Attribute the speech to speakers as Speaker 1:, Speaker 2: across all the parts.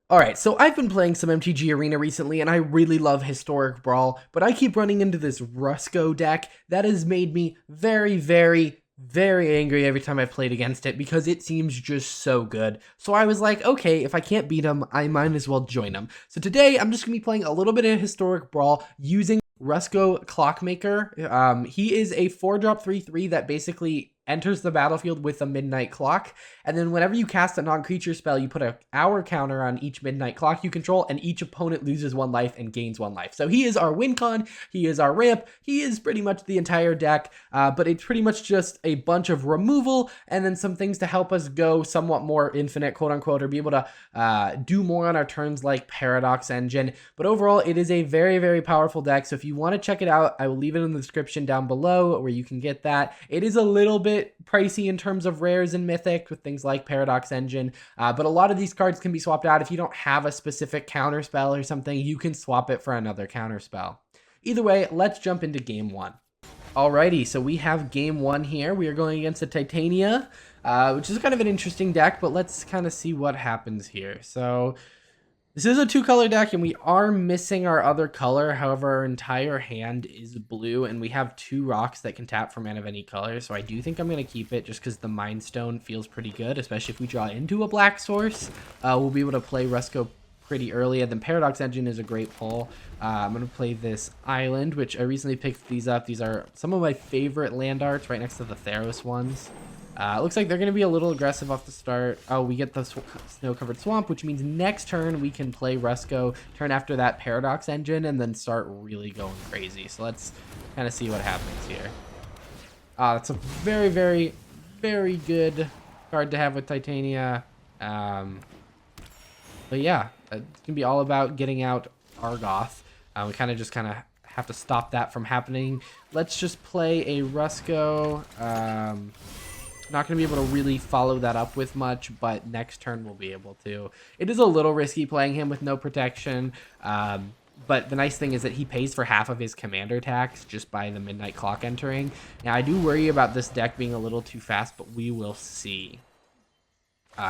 Speaker 1: Alright, so I've been playing some MTG Arena recently, and I really love Historic Brawl, but I keep running into this Rusko deck that has made me very angry every time I've played against it because it seems just so good. So I was like, okay, if I can't beat him, I might as well join him. So today, I'm just going to be playing a little bit of Historic Brawl using Rusko Clockmaker. He is a 4-drop 3/3 that basically enters the battlefield with a midnight clock, and then whenever you cast a non-creature spell, you put an hour counter on each midnight clock you control, and each opponent loses 1 life and gains 1 life. So he is our win con, he is our ramp, he is pretty much the entire deck, but it's pretty much just a bunch of removal and then some things to help us go somewhat more infinite, quote unquote, or be able to do more on our turns like Paradox Engine. But overall, it is a very powerful deck, so if you want to check it out, I will leave it in the description down below where you can get that. It is a little bit pricey in terms of rares and mythic with things like Paradox Engine, but a lot of these cards can be swapped out. If you don't have a specific counter spell or something, you can swap it for another counter spell. Either way, let's jump into game 1. Alrighty, so we have game 1 here. We are going against a Titania, which is kind of an interesting deck, but let's kind of see what happens here. So this is a 2-color deck, and we are missing our other color. However, our entire hand is blue, and we have 2 rocks that can tap for mana of any color. So I do think I'm going to keep it just because the Mind Stone feels pretty good, especially if we draw into a black source. We'll be able to play Rusko pretty early, and then Paradox Engine is a great pull. I'm going to play this Island, which I recently picked these up. These are some of my favorite land arts right next to the Theros ones. It looks like they're going to be a little aggressive off the start. Oh, we get the snow-covered swamp, which means next turn we can play Rusko, turn after that Paradox Engine, and then start really going crazy. So let's kind of see what happens here. That's a very good card to have with Titania. But yeah, it's going to be all about getting out Argoth. We kind of have to stop that from happening. Let's just play a Rusko. Not going to be able to really follow that up with much, but next turn we'll be able to. It is a little risky playing him with no protection, but the nice thing is that he pays for half of his commander tax just by the midnight clock entering. Now, I do worry about this deck being a little too fast, but we will see.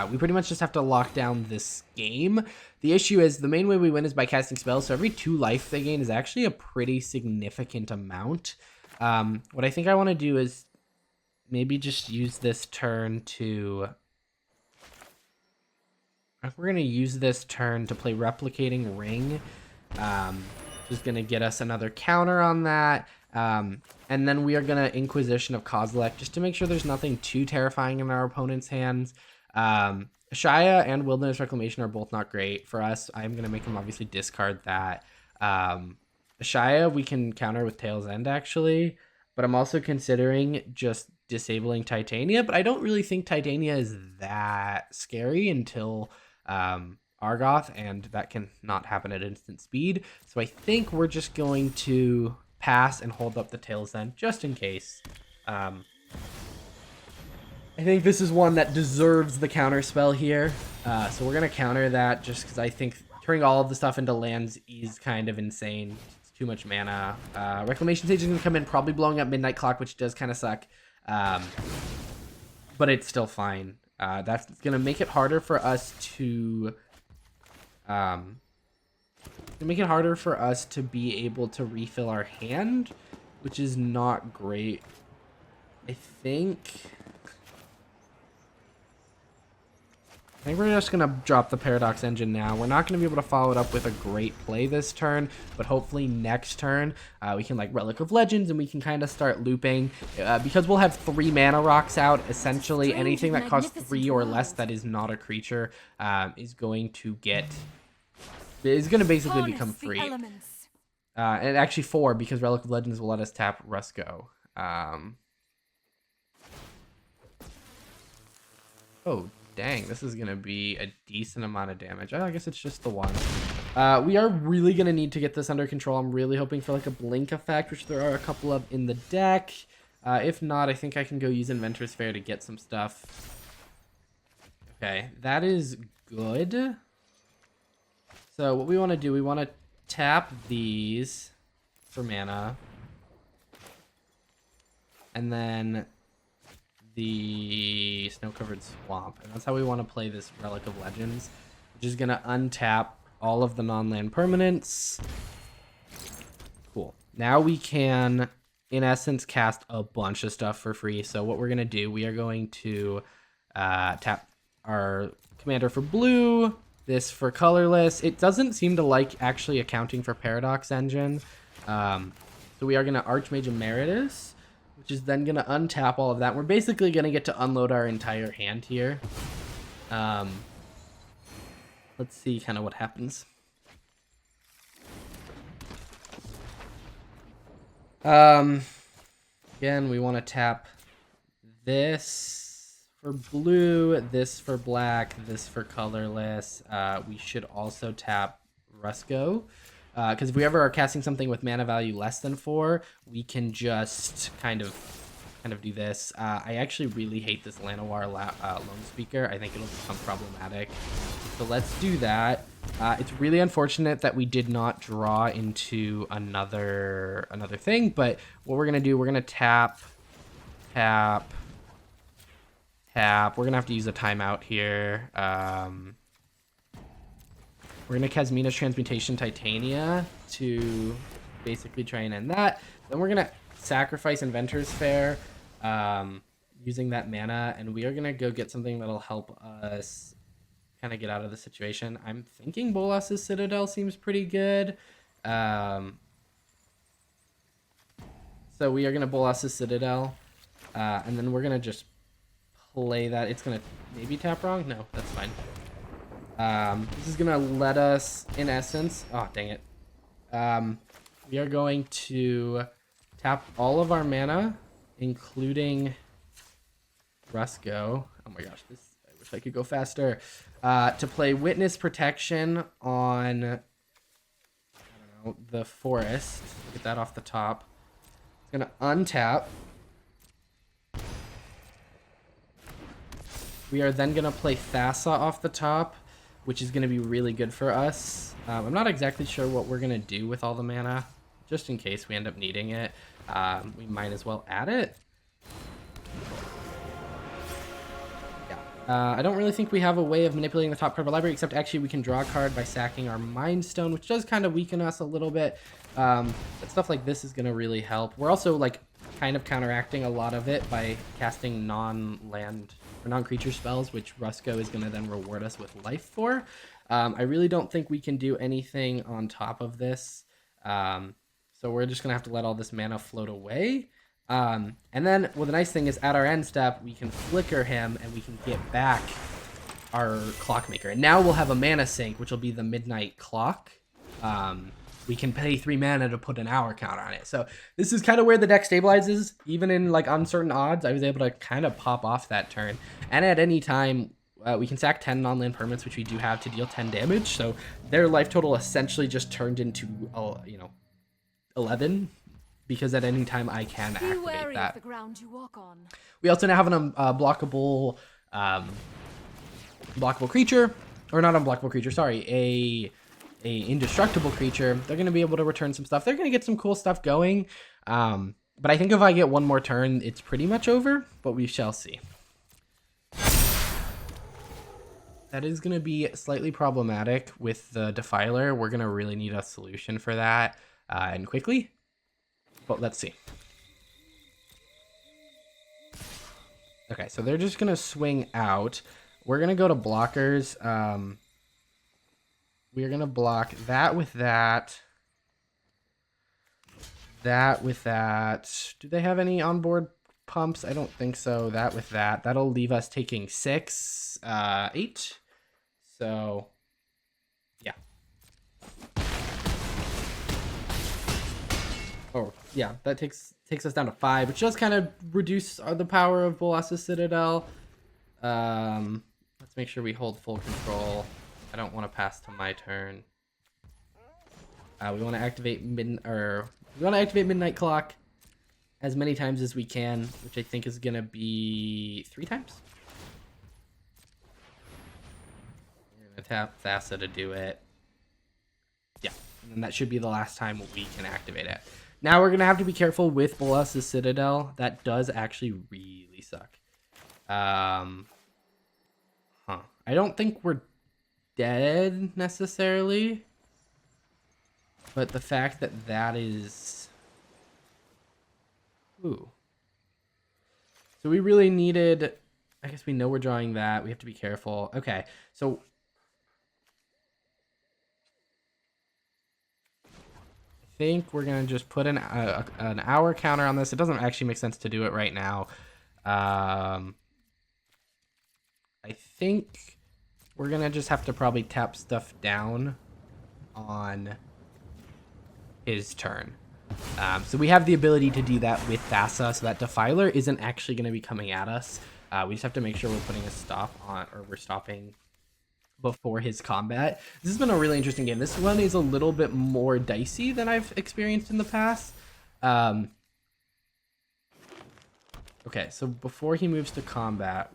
Speaker 1: We pretty much just have to lock down this game. The issue is the main way we win is by casting spells, so every 2 life they gain is actually a pretty significant amount. What I think I want to do is maybe just use this turn to... We're going to use this turn to play Replicating Ring. Just going to get us another counter on that. And then we are going to Inquisition of Kozilek just to make sure there's nothing too terrifying in our opponent's hands. Shaya and Wilderness Reclamation are both not great for us. I'm going to make him obviously discard that. Shaya we can counter with Tail's End actually, but I'm also considering just disabling Titania, but I don't really think Titania is that scary until Argoth, and that can not happen at instant speed. So I think we're just going to pass and hold up the Tail's End just in case. I think this is one that deserves the counter spell here. So we're going to counter that just because I think turning all of the stuff into lands is kind of insane. It's too much mana. Reclamation Sage is going to come in, probably blowing up Midnight Clock, which does kind of suck. But it's still fine. That's going to make it harder for us to... be able to refill our hand, which is not great. I think we're just going to drop the Paradox Engine now. We're not going to be able to follow it up with a great play this turn, but hopefully next turn we can like Relic of Legends and we can kind of start looping. Because we'll have 3 mana rocks out, essentially anything that costs 3 or less that is not a creature is going to basically become free. And actually 4, because Relic of Legends will let us tap Rusko. Oh, dang, this is going to be a decent amount of damage. Oh, I guess it's just the 1. We are really going to need to get this under control. I'm really hoping for like a blink effect, which there are a couple of in the deck. If not, I think I can go use Inventor's Fair to get some stuff. Okay, that is good. So what we want to do, we want to tap these for mana. And then the Snow-Covered Swamp. And that's how we want to play this Relic of Legends. which is going to untap all of the non-land permanents. Cool. Now we can, in essence, cast a bunch of stuff for free. So what we're going to do, we are going to tap our commander for blue, this for colorless. It doesn't seem to like actually accounting for Paradox Engine. So we are going to Archmage Emeritus, which is then going to untap all of that. We're basically going to get to unload our entire hand here. Let's see kind of what happens. Again, we want to tap this for blue, this for black, this for colorless. We should also tap Rusko, because if we ever are casting something with mana value less than 4, we can just kind of do this. I actually really hate this Llanowar Lone Speaker. I think it'll become problematic. So let's do that. It's really unfortunate that we did not draw into another thing, but what we're gonna do, we're gonna tap. We're gonna have to use a timeout here. We're gonna Kasmina's Transmutation Titania to basically try and end that. Then we're gonna sacrifice Inventor's Fair, using that mana, and we are gonna go get something that'll help us kind of get out of the situation. I'm thinking Bolas's Citadel seems pretty good. So we are gonna Bolas's Citadel, and then we're gonna just play that. It's gonna maybe tap wrong. No, that's fine. This is gonna let us, in essence, oh dang it. We are going to tap all of our mana, including Rusko. Oh my gosh, I wish I could go faster. To play Witness Protection on, I don't know, the forest. Get that off the top. It's gonna untap. We are then gonna play Thassa off the top, which is gonna be really good for us. I'm not exactly sure what we're gonna do with all the mana, just in case we end up needing it. We might as well add it. I don't really think we have a way of manipulating the top card of our library, except actually we can draw a card by sacking our Mind Stone, which does kind of weaken us a little bit. But stuff like this is going to really help. We're also like kind of counteracting a lot of it by casting non-land or non-creature spells, which Rusko is going to then reward us with life for. I really don't think we can do anything on top of this. So we're just going to have to let all this mana float away. And then, well, the nice thing is at our end step, we can flicker him and we can get back our Clockmaker. And now we'll have a mana sink, which will be the Midnight Clock. We can pay 3 mana to put an hour counter on it. So this is kind of where the deck stabilizes. Even in like uncertain odds, I was able to kind of pop off that turn. And at any time, we can sack 10 non-land permanents, which we do have to deal 10 damage. So their life total essentially just turned into, 11. Because at any time I can activate that.
Speaker 2: The ground you walk on.
Speaker 1: We also now have an blockable creature, or not unblockable creature. Sorry, a indestructible creature. They're going to be able to return some stuff. They're going to get some cool stuff going. But I think if I get one more turn, it's pretty much over. But we shall see. That is going to be slightly problematic with the Defiler. We're going to really need a solution for that, and quickly. But let's see. Okay, so they're just going to swing out. We're going to go to blockers. We're going to block that with that. That with that. Do they have any onboard pumps? I don't think so. That with that. That'll leave us taking 6, 8. So, yeah. Oh, yeah, that takes us down to 5, which does kind of reduce the power of Bolas's Citadel. Let's make sure we hold full control. I don't want to pass to my turn. We want to activate Midnight Clock as many times as we can, which I think is gonna be 3 times. We're gonna tap Thassa to do it. Yeah, and then that should be the last time we can activate it. Now we're going to have to be careful with Bolas's Citadel. That does actually really suck. I don't think we're dead necessarily, but the fact that that is... Ooh. So we really needed... I guess we know we're drawing that. We have to be careful. Okay, so... I think we're going to just put an hour counter on this. It doesn't actually make sense to do it right now. I think we're going to just have to probably tap stuff down on his turn. So we have the ability to do that with Thassa, so that Defiler isn't actually going to be coming at us. We just have to make sure we're putting a stop on, or we're stopping before his combat. This has been a really interesting game. This one is a little bit more dicey than I've experienced in the past. Okay, so before he moves to combat,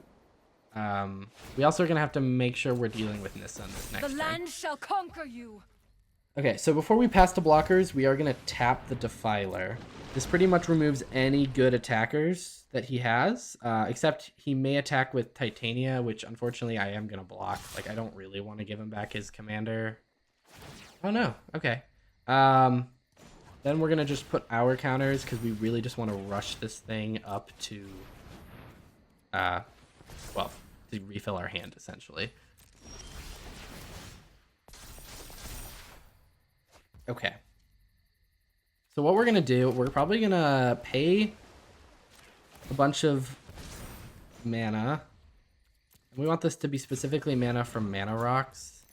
Speaker 1: we also are going to have to make sure we're dealing with Nissa on this next turn.
Speaker 2: The land shall conquer you.
Speaker 1: Okay, so before we pass to blockers, we are going to tap the Defiler. This pretty much removes any good attackers that he has, except he may attack with Titania, which unfortunately I am going to block. Like, I don't really want to give him back his commander. Oh, no. Okay. Then we're going to just put our counters because we really just want to rush this thing up to, well, to refill our hand, essentially. Okay. So what we're going to do, we're probably going to pay a bunch of mana. We want this to be specifically mana from Mana Rocks.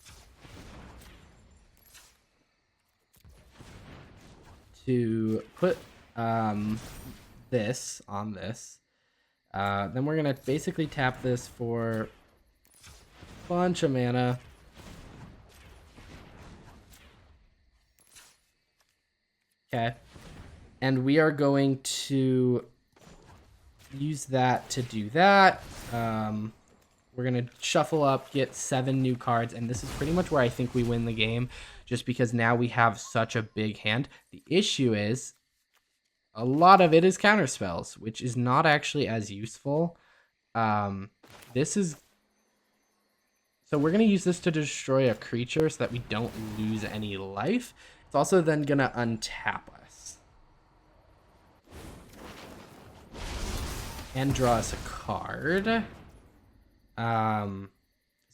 Speaker 1: To put this on this. Then we're going to basically tap this for a bunch of mana. Okay, and we are going to use that to do that. We're going to shuffle up, get 7 new cards, and this is pretty much where I think we win the game, just because now we have such a big hand. The issue is, a lot of it is counter spells, which is not actually as useful. This is... So we're going to use this to destroy a creature so that we don't lose any life. It's also then going to untap us. And draw us a card. Is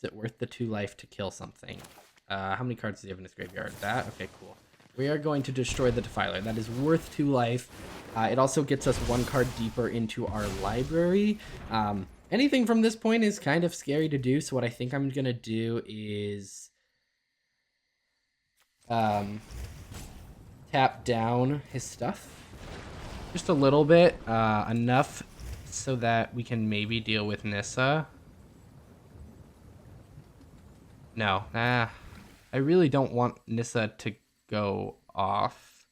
Speaker 1: it worth the 2 life to kill something? How many cards does he have in his graveyard? That? Okay, cool. We are going to destroy the Defiler. That is worth 2 life. It also gets us 1 card deeper into our library. Anything from this point is kind of scary to do, so what I think I'm going to do is... tap down his stuff just a little bit, enough so that we can maybe deal with Nissa. No, I really don't want Nissa to go off,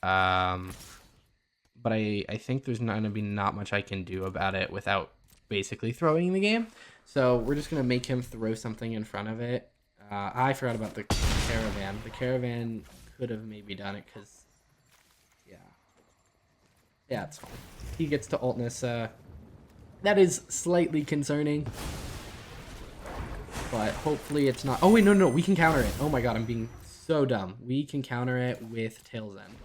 Speaker 1: but I think there's not gonna be much I can do about it without basically throwing the game. So we're just gonna make him throw something in front of it. I forgot about the caravan. The caravan could have maybe done it because, yeah, it's fine. He gets to ult Nissa. That is slightly concerning, but hopefully it's not. Oh wait, no, we can counter it. Oh my god, I'm being so dumb. We can counter it with Tail's End.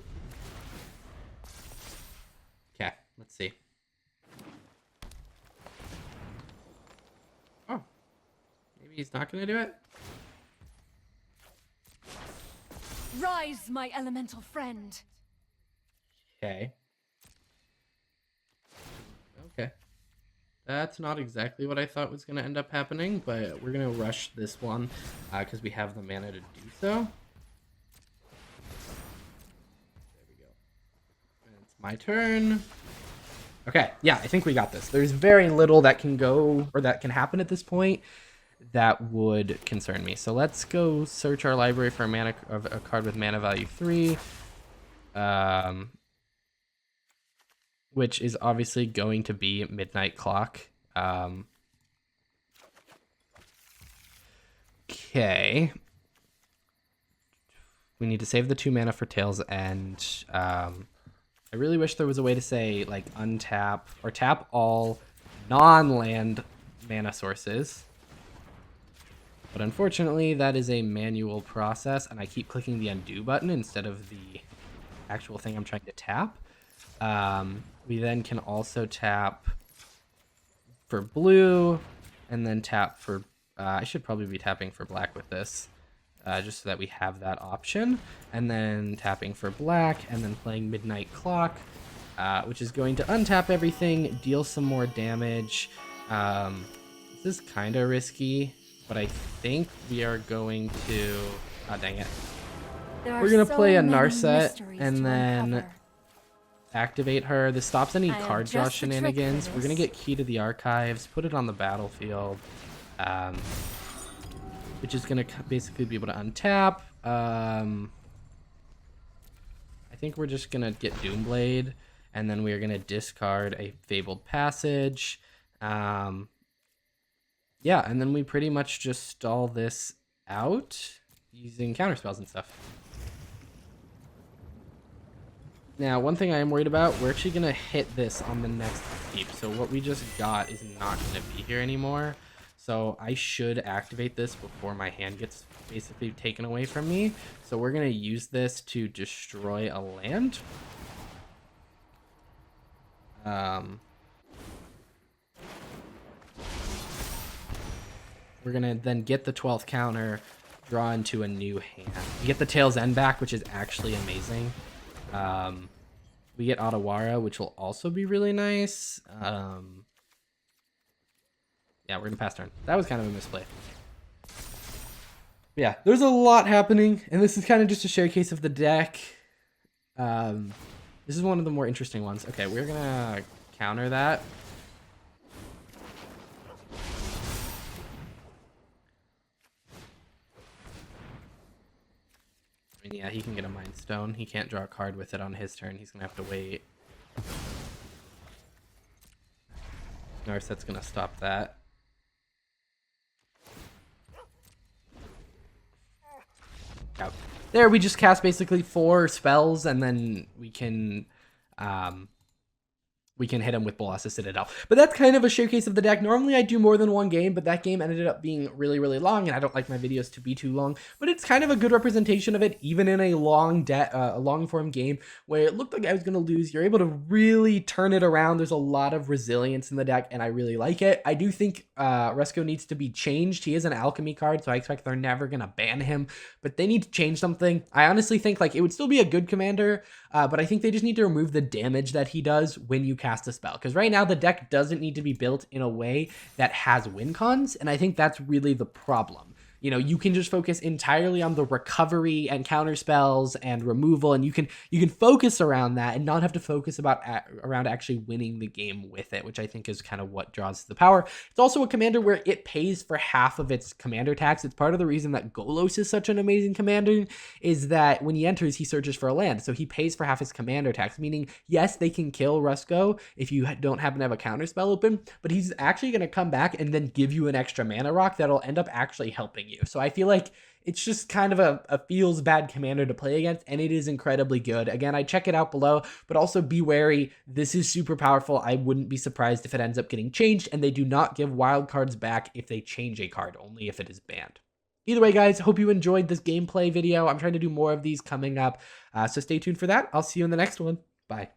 Speaker 1: Okay, let's see. Oh, maybe he's not gonna do it.
Speaker 2: Rise, my elemental friend.
Speaker 1: Okay. That's not exactly what I thought was going to end up happening, but we're going to rush this one because we have the mana to do so. There we go. And it's my turn. Okay, yeah, I think we got this. There's very little that can go, or that can happen at this point that would concern me. So let's go search our library for a card with mana value 3. Which is obviously going to be Midnight Clock. Okay. We need to save the 2 mana for Tail's End. I really wish there was a way to say, like, untap or tap all non-land mana sources. But unfortunately, that is a manual process, and I keep clicking the undo button instead of the actual thing I'm trying to tap. We then can also tap for blue, and then tap for... I should probably be tapping for black with this, just so that we have that option. And then tapping for black, and then playing Midnight Clock, which is going to untap everything, deal some more damage. This is kind of risky, but I think we are going to... Oh, dang it. We're going to play a Narset and then activate her. This stops any card draw shenanigans. We're going to get Key to the Archives, put it on the battlefield, which is going to basically be able to untap. I think we're just going to get Doomblade, and then we are going to discard a Fabled Passage. Yeah, and then we pretty much just stall this out using counterspells and stuff. Now, one thing I am worried about, we're actually going to hit this on the next keep. So what we just got is not going to be here anymore. So I should activate this before my hand gets basically taken away from me. So we're going to use this to destroy a land. We're going to then get the 12th counter, draw into a new hand. We get the Tail's End back, which is actually amazing. We get Otawara, which will also be really nice. Yeah, we're going to pass turn. That was kind of a misplay. Yeah, there's a lot happening, and this is kind of just a showcase of the deck. This is one of the more interesting ones. Okay, we're going to counter that. I mean, yeah, he can get a Mind Stone. He can't draw a card with it on his turn. He's going to have to wait. Narset's going to stop that. Out. There, we just cast basically 4 spells, and then we can hit him with Bolas's Citadel. But that's kind of a showcase of the deck. Normally I do more than one game, but that game ended up being really, really long, and I don't like my videos to be too long. But it's kind of a good representation of it, even in a long form game where it looked like I was going to lose. You're able to really turn it around. There's a lot of resilience in the deck, and I really like it. I do think Rusko needs to be changed. He is an Alchemy card, so I expect they're never going to ban him, but they need to change something. I honestly think like it would still be a good commander, but I think they just need to remove the damage that he does when you cast a spell. Because right now the deck doesn't need to be built in a way that has win cons, and I think that's really the problem. You know, you can just focus entirely on the recovery and counter spells and removal, and you can focus around that and not have to focus around actually winning the game with it, which I think is kind of what draws the power. It's also a commander where it pays for half of its commander tax. It's part of the reason that Golos is such an amazing commander, is that when he enters, he searches for a land, so he pays for half his commander tax, meaning, yes, they can kill Rusko if you don't happen to have a counter spell open, but he's actually going to come back and then give you an extra mana rock that'll end up actually helping you. So I feel like it's just kind of a feels bad commander to play against, and it is incredibly good. Again, I check it out below, but also be wary. This is super powerful. I wouldn't be surprised if it ends up getting changed, and they do not give wild cards back if they change a card, only if it is banned. Either way, guys, hope you enjoyed this gameplay video. I'm trying to do more of these coming up, so stay tuned for that. I'll see you in the next one. Bye.